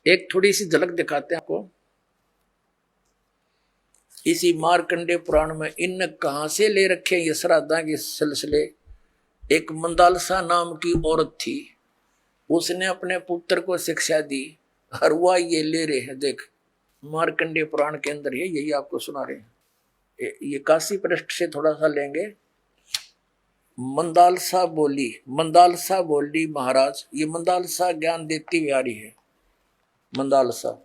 एक थोड़ी सी झलक दिखाते हैं आपको इसी मार्कंडे पुराण में। इन कहां से ले रखे ये श्राद्धा के सिलसिले। एक मंदालसा नाम की औरत थी, उसने अपने पुत्र को शिक्षा दी, और वह ये ले रहे हैं। देख मार्कंडे पुराण के अंदर है, यही आपको सुना रहे हैं। ये काशी पृष्ठ से थोड़ा सा लेंगे। मंदालसा बोली महाराज, ये मंदालसा ज्ञान देती बिहारी है। मंदालसा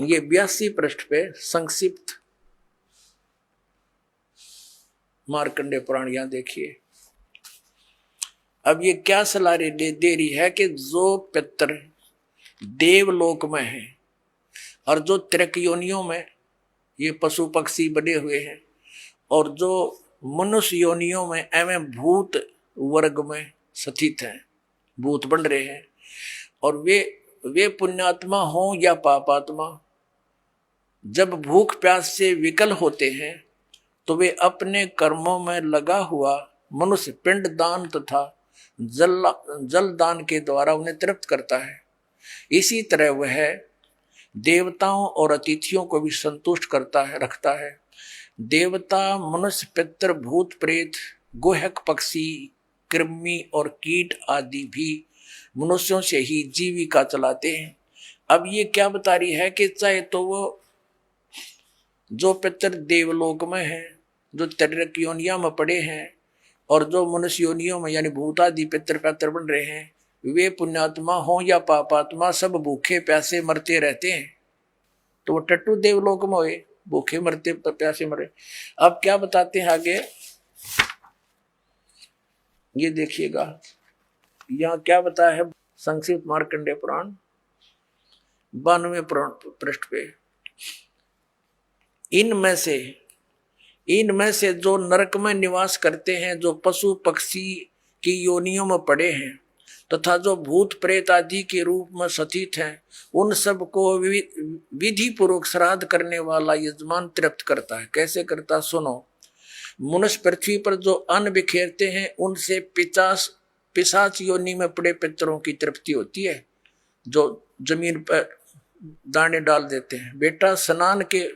ये 82 पृष्ठ पे संक्षिप्त मार्कंडे पुराण यहां देखिए। अब ये क्या सलाह दे रही है कि जो पितर देवलोक में है और जो त्रिक योनियों में ये पशु पक्षी बने हुए हैं, और जो मनुष्य योनियों में एवं भूत वर्ग में स्थित हैं, भूत बन रहे हैं, और वे पुण्यात्मा हो या पापात्मा, जब भूख प्यास से विकल होते हैं तो वे अपने कर्मों में लगा हुआ मनुष्य पिंड दान तथा जल दान के द्वारा उन्हें तृप्त करता है। इसी तरह वह देवताओं और अतिथियों को भी संतुष्ट करता है, रखता है। देवता, मनुष्य, पितर, भूत, प्रेत, गुहक, पक्षी, कृमि और कीट आदि भी मनुष्यों से ही जीविका चलाते हैं। अब ये क्या बता रही है कि चाहे तो वो जो पितर देवलोक में है, जो त्रिक योनिया में पड़े हैं, और जो मनुष्य योनियों में यानी भूतादि पितर पैतर बन रहे हैं, वे पुण्यात्मा हो या पापात्मा, सब भूखे प्यासे मरते रहते हैं। तो वो टट्टू देवलोक में हुए, भूखे मरते प्यासे मरे। अब क्या बताते हैं आगे, ये देखिएगा यहाँ क्या बताया है संक्षिप्त मार्कंडे पुराण 92 पृष्ठ पे। इनमें से जो नरक में निवास करते हैं, जो पशु पक्षी की योनियों में पड़े हैं, तथा जो भूत प्रेत आदि के रूप में स्थित हैं, उन सब को विधि पूर्वक श्राद्ध करने वाला यजमान तृप्त करता है। कैसे करता सुनो। मनुष्य पृथ्वी पर जो अन्न बिखेरते हैं, उनसे पिशाच योनि में पड़े पितरों की तृप्ति होती है, जो जमीन पर दाने डाल देते हैं। बेटा, स्नान के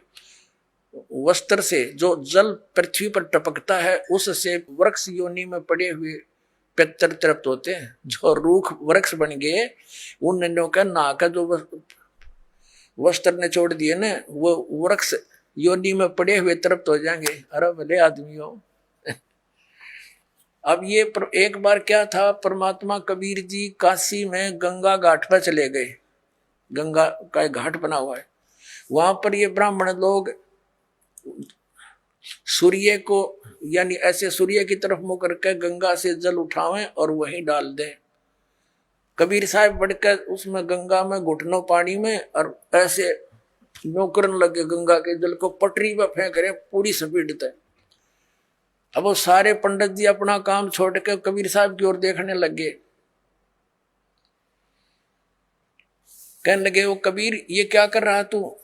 वस्त्र से जो जल पृथ्वी पर टपकता है, उससे वृक्ष योनि में पड़े हुए पितर तृप्त होते हैं। जो रूख वृक्ष बन गए, उन नन्यों का नहा का जो वस्त्र ने छोड़ दिए ना, वो वृक्ष योनि में पड़े हुए तृप्त हो जाएंगे। अरे भले आदमियों। अब ये एक बार क्या था, परमात्मा कबीर जी काशी में गंगा घाट पर चले गए। गंगा का एक घाट बना हुआ है, वहां पर ये ब्राह्मण लोग सूर्य को यानी ऐसे सूर्य की तरफ मुंह करके गंगा से जल उठावें और वहीं डाल दें। कबीर साहब बढ़कर उसमें गंगा में घुटनों पानी में और ऐसे यूं करने लगे, गंगा के जल को पटरी में फेंक रहे पूरी स्पीड तक। अब वो सारे पंडित जी अपना काम छोड़ के कबीर साहब की ओर देखने लगे। कहने लगे, वो कबीर ये क्या कर रहा तू?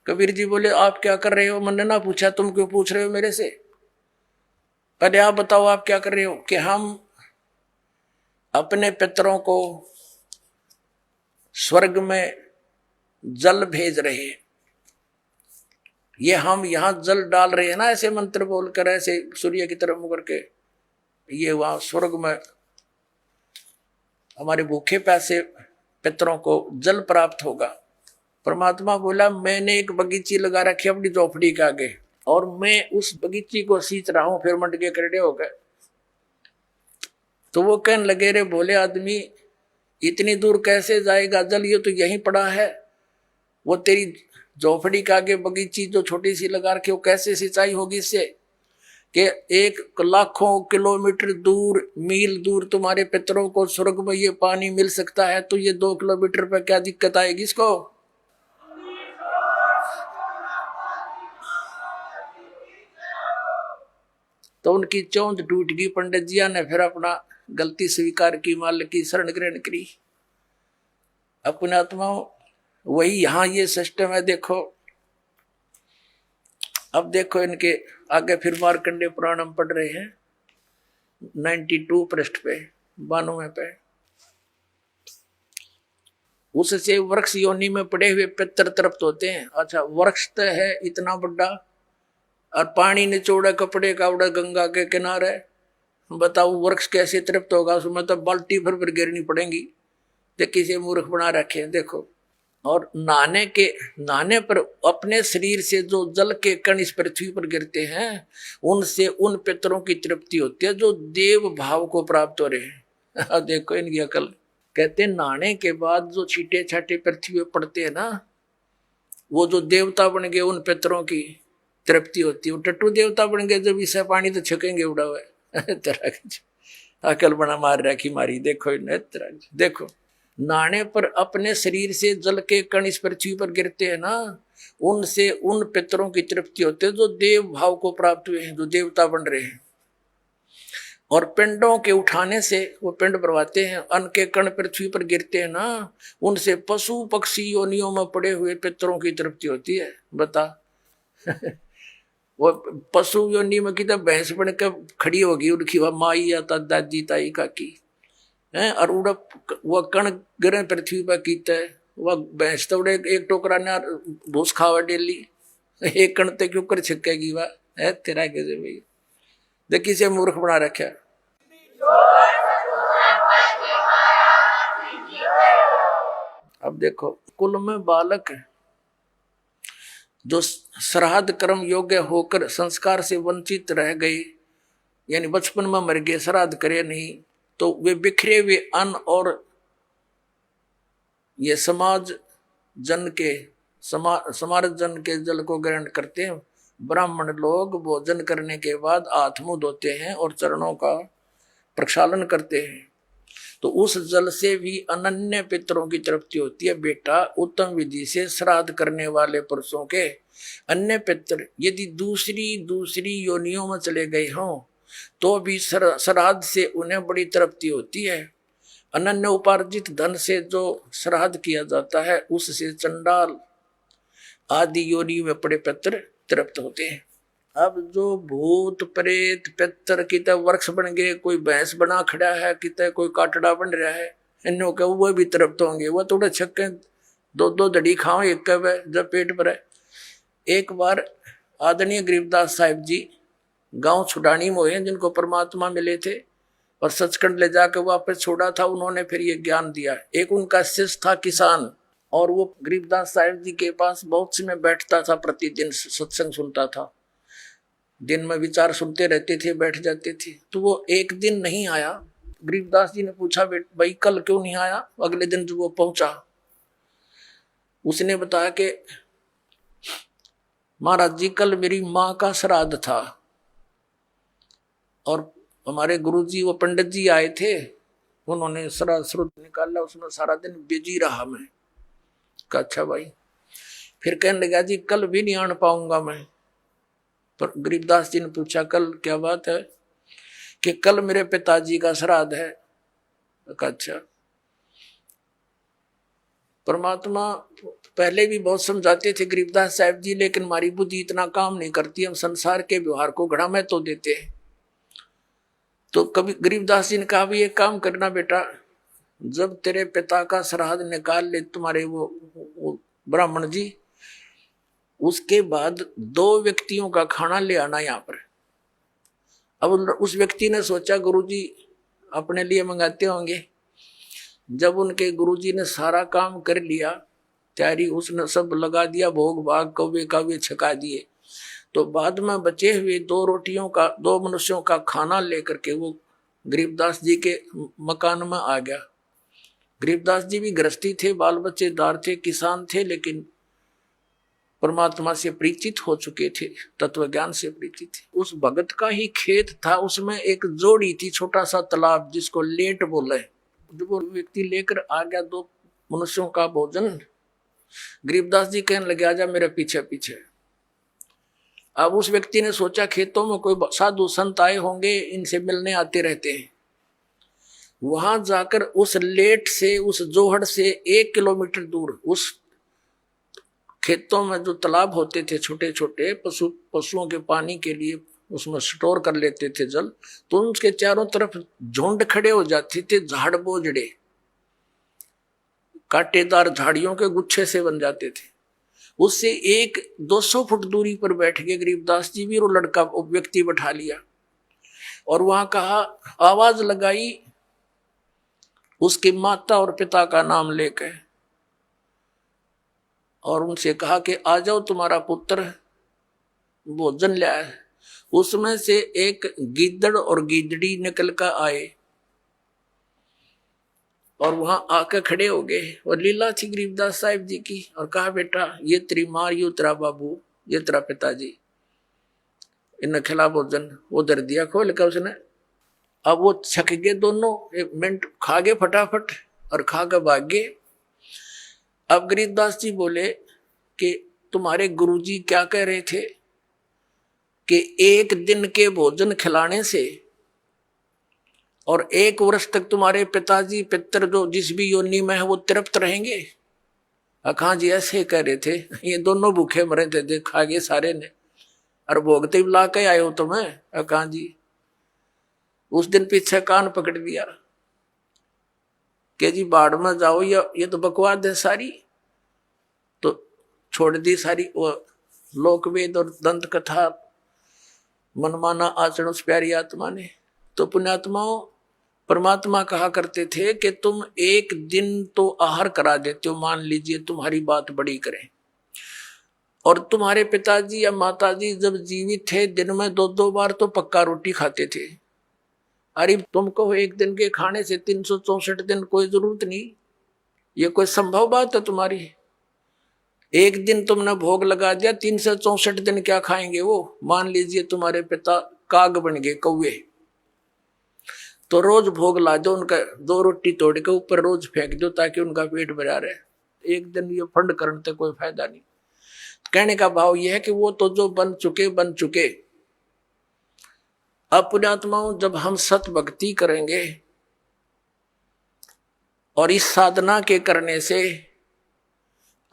कबीर जी बोले, आप क्या कर रहे हो? मैंने ना पूछा, तुम क्यों पूछ रहे हो मेरे से? पहले आप बताओ आप क्या कर रहे हो? कि हम अपने पितरों को स्वर्ग में जल भेज रहे हैं। ये हम यहां जल डाल रहे हैं ना, ऐसे मंत्र बोलकर, ऐसे सूर्य की तरफ मुंह करके, ये वहां स्वर्ग में हमारे भूखे प्यासे पितरों को जल प्राप्त होगा। परमात्मा बोला, मैंने एक बगीची लगा रखी अपनी झोपड़ी के आगे, और मैं उस बगीची को सींच रहा हूं। फिर मंड के करड़े हो गए। तो वो कहने लगे, रे भोले आदमी, इतनी दूर कैसे जाएगा जल? ये तो यहीं पड़ा है। वो तेरी झोपड़ी के आगे बगीची जो छोटी सी लगा रखी, वो कैसे सिंचाई होगी इससे? कि एक लाखों किलोमीटर दूर, मील दूर तुम्हारे पितरों को स्वर्ग में ये पानी मिल सकता है, तो ये 2 किलोमीटर पर क्या दिक्कत आएगी इसको? तो उनकी चौंध टूट गई। पंडित जिया ने फिर अपना गलती स्वीकार की, मालिक की शरण ग्रहण करी। अपने आत्माओं, वही यहां ये सिस्टम है। देखो, अब देखो इनके आगे फिर मार्कंडे पुराण हम पढ़ रहे हैं। 92 पृष्ठ पे 92 पे। उससे वृक्ष योनि में पड़े हुए पितर तृप्त होते हैं। अच्छा, वृक्ष तो है इतना बड़ा और पानी निचोड़ा कपड़े का उड़ा गंगा के किनारे, बताओ वृक्ष कैसे तृप्त होगा? उसमें तो बाल्टी भर गिरनी पड़ेगी। तो किसी मूर्ख बना रखे देखो। और नहाने पर अपने शरीर से जो जल के कण इस पृथ्वी पर गिरते हैं, उनसे उन पितरों की तृप्ति होती है जो देव भाव को प्राप्त हो रहे हैं। देखो इनकी अकल। कहते नहाने के बाद जो छींटे छाटे पृथ्वी पर पड़ते हैं ना, वो जो देवता बन गए उन पितरों की तृप्ति होती है। वो टट्टू देवता बन गए, जब इसे पानी तो छकेंगे उड़ा हुआ। तरह अकल बना मार रखी मारी। देखो देखो, नहाने पर अपने शरीर से जल के कण इस पृथ्वी पर गिरते हैं ना, उनसे उन पितरों की तृप्ति होती है जो देव भाव को प्राप्त हुए हैं, जो देवता बन रहे हैं। और पिंडों के उठाने से वो पिंड भरवाते हैं, अन्न के कण पृथ्वी पर गिरते हैं ना, उनसे पशु पक्षी योनियों में पड़े हुए पितरों की तृप्ति होती है। बता। वो पशु योनि में कितना भैंस बन के खड़ी होगी, उनकी वह माई या दादी ताई काकी है, और उड़ा वह कण गिरे पृथ्वी पर कीता है। वह भैंस तो उड़े एक टोकरा ने भूस खावा डेली, एक कण ते क्यों कर छिकेगी वह है तेरा कैसे भाई। देखिए से मूर्ख बना रखा। अब देखो, कुल में बालक जो श्राद्ध कर्म योग्य होकर संस्कार से वंचित रह गए, यानी बचपन में मर गए, श्राद्ध करे नहीं, तो वे बिखरे हुए अन्न और ये समाज जन के जल को ग्रहण करते हैं। ब्राह्मण लोग भोजन करने के बाद हाथ मुंह धोते हैं और चरणों का प्रक्षालन करते हैं, तो उस जल से भी अनन्य पितरों की तृप्ति होती है। बेटा, उत्तम विधि से श्राद्ध करने वाले पुरुषों के अन्य पितर यदि दूसरी योनियों में चले गए हों, तो भी श्राद्ध से उन्हें बड़ी तृप्ति होती है। अनन्य उपार्जित धन से जो श्राद्ध किया जाता है, उससे चंडाल आदि योनि में पड़े पितर तृप्त होते हैं। अब जो भूत प्रेत पितर कितने वृक्ष बन गए, कोई भैंस बना खड़ा है, कितने कोई काटड़ा बन रहा है, इन्हों के वो भी तृप्त होंगे। वो थोड़े छक्के दो दड़ी खाओ एक कब है जब पेट भरे। एक बार आदरणीय गरीबदास साहिब जी गांव छुड़ानी में हुए, जिनको परमात्मा मिले थे और सचखंड ले जाकर वापस छोड़ा था, उन्होंने फिर ये ज्ञान दिया। एक उनका शिष्य था किसान, और वो गरीबदास साहिब जी के पास बहुत समय बैठता था, प्रतिदिन सत्संग सुनता था, दिन में विचार सुनते रहते थे, बैठ जाते थे। तो वो एक दिन नहीं आया। गरीबदास जी ने पूछा, भाई कल क्यों नहीं आया? अगले दिन जब वो पहुंचा, उसने बताया कि महाराज जी कल मेरी माँ का श्राद्ध था, और हमारे गुरुजी वो पंडित जी आए थे, उन्होंने श्राद्ध निकाला, उसमें सारा दिन बिजी रहा मैं। कहा अच्छा भाई। फिर कहने लगा जी कल भी नहीं आन पाऊंगा मैं। पर गरीबदास जी ने पूछा कल क्या बात है? कि कल मेरे पिताजी का श्राद्ध है। कहा अच्छा। परमात्मा पहले भी बहुत समझाते थे गरीबदास साहब जी, लेकिन हमारी बुद्धि इतना काम नहीं करती, हम संसार के व्यवहार को घड़ा में तो देते हैं। तो कभी गरीबदास जी ने कहा भी एक काम करना बेटा, जब तेरे पिता का श्राद्ध निकाल ले तुम्हारे वो ब्राह्मण जी, उसके बाद 2 व्यक्तियों का खाना ले आना यहाँ पर। अब उस व्यक्ति ने सोचा गुरुजी अपने लिए मंगाते होंगे। जब उनके गुरुजी ने सारा काम कर लिया, तैयारी उसने सब लगा दिया, भोग भाग कौवे काव्य छका दिए, तो बाद में बचे हुए 2 रोटियों का 2 मनुष्यों का खाना लेकर के वो गरीबदास जी के मकान में आ गया। गरीबदास जी भी गृहस्थी थे, बाल बच्चेदार थे, किसान थे, लेकिन परमात्मा से परिचित हो चुके थे, तत्व ज्ञान से परिचित थे। उस भगत का ही खेत था, उसमें एक जोड़ी थी, छोटा सा तालाब जिसको लेट बोले। जब वो व्यक्ति लेकर आ गया 2 मनुष्यों का भोजन, गरीबदास जी कहने लगे आजा मेरे पीछे पीछे। अब उस व्यक्ति ने सोचा खेतों में कोई साधु संत आए होंगे, इनसे मिलने आते रहते हैं। वहां जाकर उस लेट से, उस जोहड़ से 1 किलोमीटर दूर उस खेतों में जो तालाब होते थे छोटे छोटे, पशुओं के पानी के लिए उसमें स्टोर कर लेते थे जल, तो उसके चारों तरफ झुंड खड़े हो जाते थे, झाड़ बोझड़े कांटेदार झाड़ियों के गुच्छे से बन जाते थे। उससे एक 200 फुट दूरी पर बैठ के गरीबदास जी भी वो लड़का वो व्यक्ति बैठा लिया और वहां कहा, आवाज लगाई उसकी माता और पिता का नाम लेकर और उनसे कहा कि आ जाओ, तुम्हारा पुत्र भोजन लाया है। उसमें से एक गिद्दड़ और गिद्दड़ी निकल कर आए और वहां आकर खड़े हो गए और लीला थी गरीबदास साहिब जी की, और कहा, बेटा ये तेरी माँ, ये तेरा बाबू, ये तेरा पिताजी, इन्हें खिला भोजन। वो दर दिया खोल कर उसने। अब वो छक गए दोनों, 1 मिनट खा गए फटाफट और खा कर भाग गए। अब गरीबदास जी बोले कि तुम्हारे गुरुजी क्या कह रहे थे कि 1 दिन के भोजन खिलाने से और 1 वर्ष तक तुम्हारे पिताजी पितर जो जिस भी योनि में है वो तृप्त रहेंगे। अखा जी ऐसे कह रहे थे, ये दोनों भूखे मरे थे, खा गए सारे ने, और भोगते ला के आए हो तुम्हें। अखा जी उस दिन पीछे कान पकड़ दिया कि जी बाढ़ में जाओ, या ये तो बकवाद है सारी, तो छोड़ दी सारी वो लोकवेद और दंत कथा, मनमाना आचरण उस प्यारी आत्मा ने। तो पुण्यात्माओं, परमात्मा कहा करते थे कि तुम 1 दिन तो आहार करा देते हो, मान लीजिए तुम्हारी बात बड़ी करें, और तुम्हारे पिताजी या माताजी जब जीवित थे दिन में 2-2 बार तो पक्का रोटी खाते थे। अरे तुमको 1 दिन के खाने से 364 दिन कोई जरूरत नहीं, ये कोई संभव बात है तुम्हारी? 1 दिन तुमने भोग लगा दिया, 364 दिन क्या खाएंगे वो? मान लीजिए तुम्हारे पिता काग बन गए, कौवे, तो रोज भोग ला दो उनका, 2 रोटी तोड़ के ऊपर रोज फेंक दो ताकि उनका पेट भरा रहे। 1 दिन ये फंड करने से कोई फायदा नहीं। कहने का भाव यह है कि वो तो जो बन चुके। अब पुण्यात्माओं, जब हम सत भक्ति करेंगे और इस साधना के करने से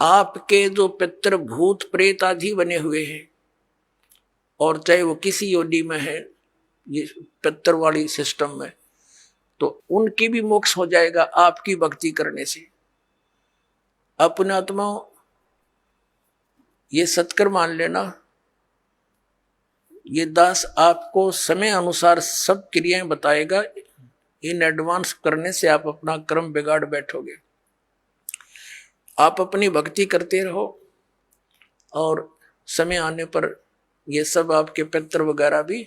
आपके जो पितृ भूत प्रेत आदि बने हुए हैं, और चाहे वो किसी योनि में है ये पितृ वाली सिस्टम में, तो उनकी भी मोक्ष हो जाएगा आपकी भक्ति करने से। अब पुण्यात्माओं, ये सत्कर मान लेना, ये दास आपको समय अनुसार सब क्रियाएं बताएगा। इन एडवांस करने से आप अपना क्रम बिगाड़ बैठोगे। आप अपनी भक्ति करते रहो और समय आने पर ये सब आपके पितृ वगैरह भी